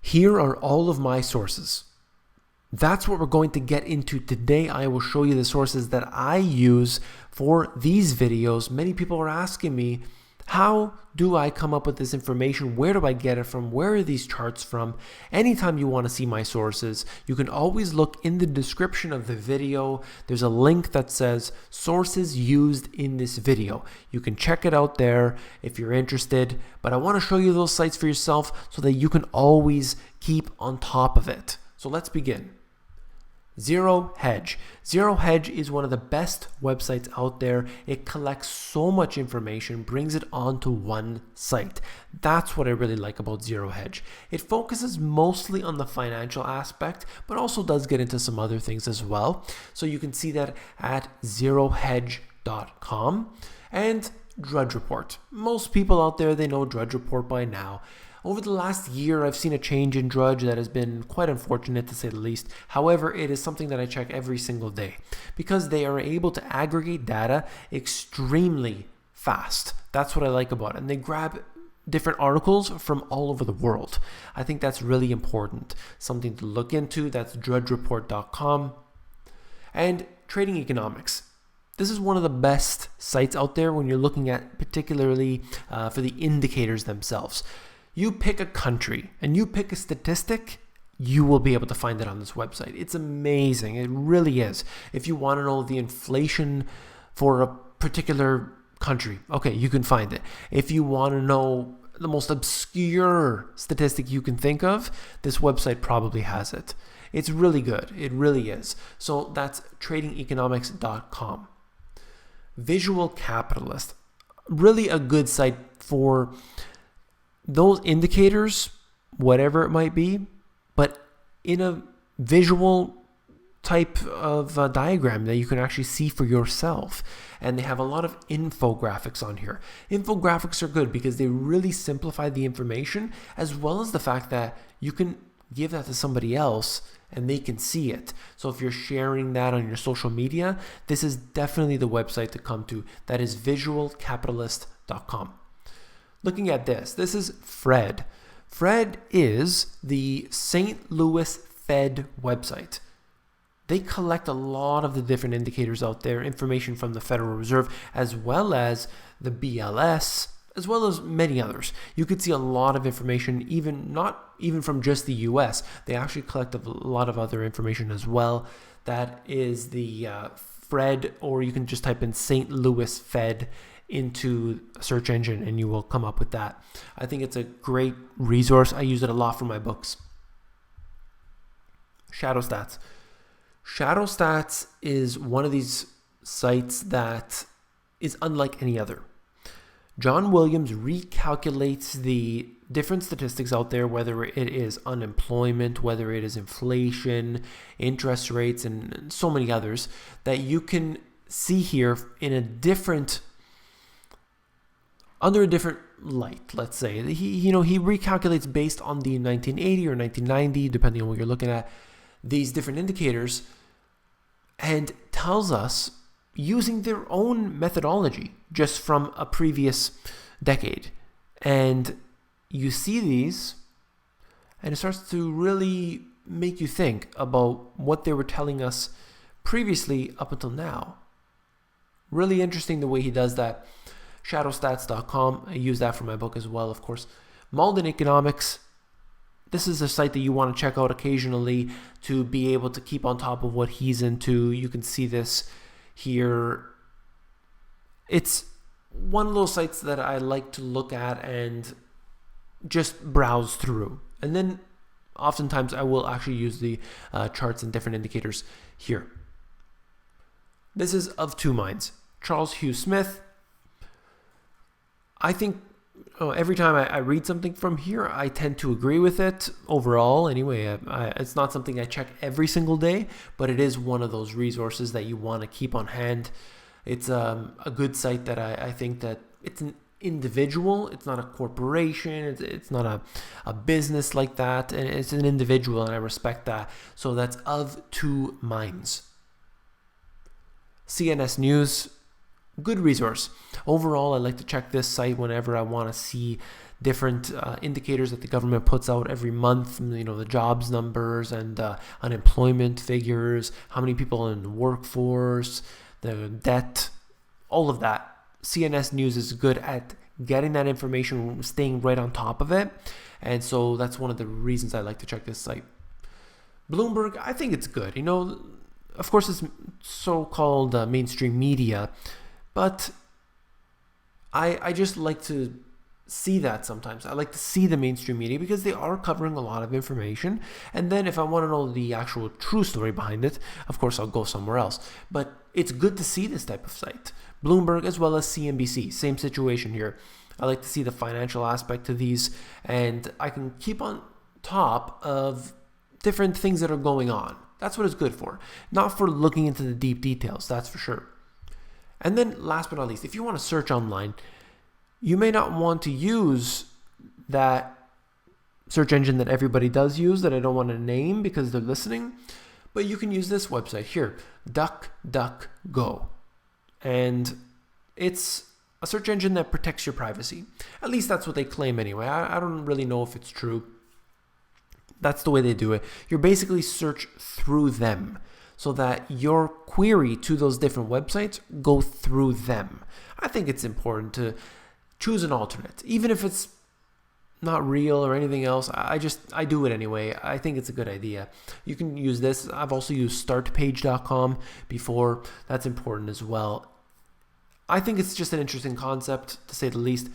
Here are all of my sources. That's what we're going to get into today. I will show you the sources that I use for these videos. Many people are asking me, how do I come up with this information? Where do I get it from? Where are these charts from? Anytime you want to see my sources, you can always look in the description of the video. There's a link that says sources used in this video. You can check it out there if you're interested, but I want to show you those sites for yourself so that you can always keep on top of it. So let's begin. Zero Hedge. Zero Hedge is one of the best websites out there. It collects so much information, brings it onto one site. That's what I really like about Zero Hedge. It focuses mostly on the financial aspect, but also does get into some other things as well. So you can see that at zerohedge.com and Drudge Report. Most people out there, they know Drudge Report by now. Over the last year, I've seen a change in Drudge that has been quite unfortunate to say the least. However, it is something that I check every single day because they are able to aggregate data extremely fast. That's what I like about it. And they grab different articles from all over the world. I think that's really important. Something to look into. That's drudgereport.com. And Trading Economics. This is one of the best sites out there when you're looking at particularly for the indicators themselves. You pick a country and you pick a statistic, you will be able to find it on this website. It's amazing. It really is. If you want to know the inflation for a particular country, okay, you can find it. If you want to know the most obscure statistic you can think of, this website probably has it. It's really good. It really is. So that's tradingeconomics.com. Visual Capitalist. Really a good site for those indicators, whatever it might be, but in a visual type of diagram that you can actually see for yourself. And they have a lot of infographics on here. Infographics are good because they really simplify the information, as well as the fact that you can give that to somebody else and they can see it. So if you're sharing that on your social media, this is definitely the website to come to. That is visualcapitalist.com. Looking at this is Fred. Fred is the St. Louis Fed website. They collect a lot of the different indicators out there, information from the Federal Reserve, as well as the BLS, as well as many others. You could see a lot of information, not even from just the US. They actually collect a lot of other information as well. That is the Fred, or you can just type in St. Louis Fed into a search engine and you will come up with that. I think it's a great resource. I use it a lot for my books. Shadow Stats. Shadow Stats is one of these sites that is unlike any other. John Williams recalculates the different statistics out there, whether it is unemployment, whether it is inflation, interest rates, and so many others that you can see here in a different under a different light, let's say. He recalculates based on the 1980 or 1990, depending on what you're looking at, these different indicators, and tells us using their own methodology just from a previous decade. And you see these, and it starts to really make you think about what they were telling us previously up until now. Really interesting the way he does that. Shadowstats.com. I use that for my book as well, of course. Malden Economics. This is a site that you want to check out occasionally to be able to keep on top of what he's into. You can see this here. It's one of those sites that I like to look at and just browse through. And then oftentimes I will actually use the charts and different indicators here. This is Of Two Minds. Charles Hugh Smith. I think every time I read something from here, I tend to agree with it overall. Anyway, it's not something I check every single day, but it is one of those resources that you want to keep on hand. It's a good site that I think that it's an individual. It's not a corporation. It's not a business like that. And it's an individual, and I respect that. So that's Of Two Minds. CNS News. Good resource. Overall, I like to check this site whenever I want to see different indicators that the government puts out every month, the jobs numbers and unemployment figures, how many people in the workforce, the debt, all of that. CNS News is good at getting that information, staying right on top of it. And so that's one of the reasons I like to check this site. Bloomberg, I think it's good. Of course, it's so-called mainstream media, but I just like to see that sometimes. I like to see the mainstream media because they are covering a lot of information. And then if I want to know the actual true story behind it, of course, I'll go somewhere else. But it's good to see this type of site. Bloomberg as well as CNBC, same situation here. I like to see the financial aspect to these, and I can keep on top of different things that are going on. That's what it's good for. Not for looking into the deep details, that's for sure. And then last but not least, if you want to search online, you may not want to use that search engine that everybody does use that I don't want to name because they're listening, but you can use this website here, DuckDuckGo. And it's a search engine that protects your privacy. At least that's what they claim anyway. I don't really know if it's true. That's the way they do it. You're basically search through them so that your query to those different websites go through them. I think it's important to choose an alternate, even if it's not real or anything else. I do it anyway. I think it's a good idea. You can use this. I've also used startpage.com before. That's important as well. I think it's just an interesting concept, to say the least.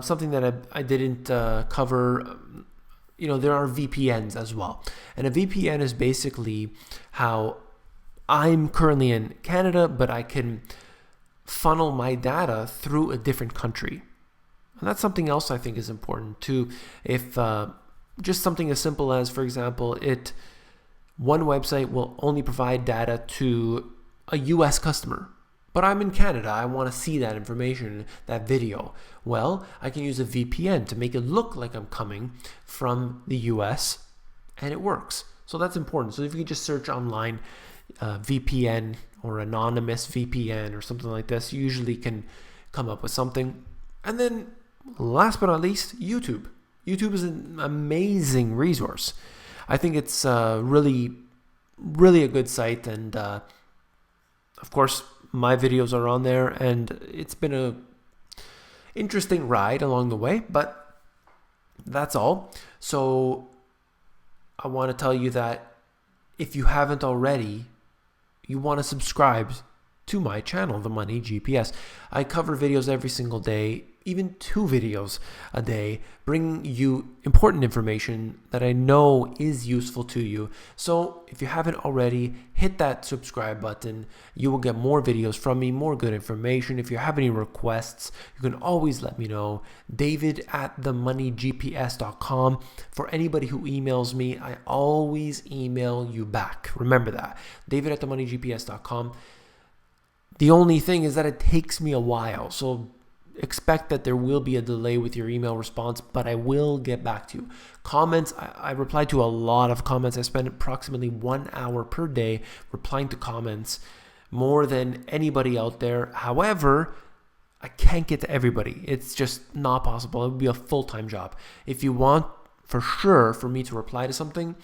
Something that I didn't cover. There are VPNs as well. And a VPN is basically how I'm currently in Canada, but I can funnel my data through a different country. And that's something else I think is important too. If just something as simple as, for example, one website will only provide data to a US customer, but I'm in Canada, I want to see that information, that video. Well, I can use a VPN to make it look like I'm coming from the US, and it works. So that's important. So if you just search online VPN or anonymous VPN or something like this, you usually can come up with something. And then last but not least, YouTube. YouTube is an amazing resource. I think it's really a good site, and of course my videos are on there, and it's been a interesting ride along the way, but that's all. So I want to tell you that if you haven't already, you want to subscribe to my channel, The Money GPS. I cover videos every single day, even 2 videos a day, bringing you important information that I know is useful to you. So if you haven't already, hit that subscribe button. You will get more videos from me, more good information. If you have any requests, you can always let me know. David@themoneygps.com. For anybody who emails me, I always email you back. Remember that. David@themoneygps.com. The only thing is that it takes me a while, so expect that there will be a delay with your email response, but I will get back to you. Comments, I reply to a lot of comments. I spend approximately 1 hour per day replying to comments, more than anybody out there. However, I can't get to everybody. It's just not possible. It would be a full-time job. If you want for sure for me to reply to something,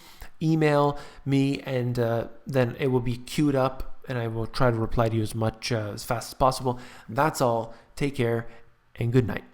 email me, and then it will be queued up, and I will try to reply to you as fast as possible. That's all. Take care and good night.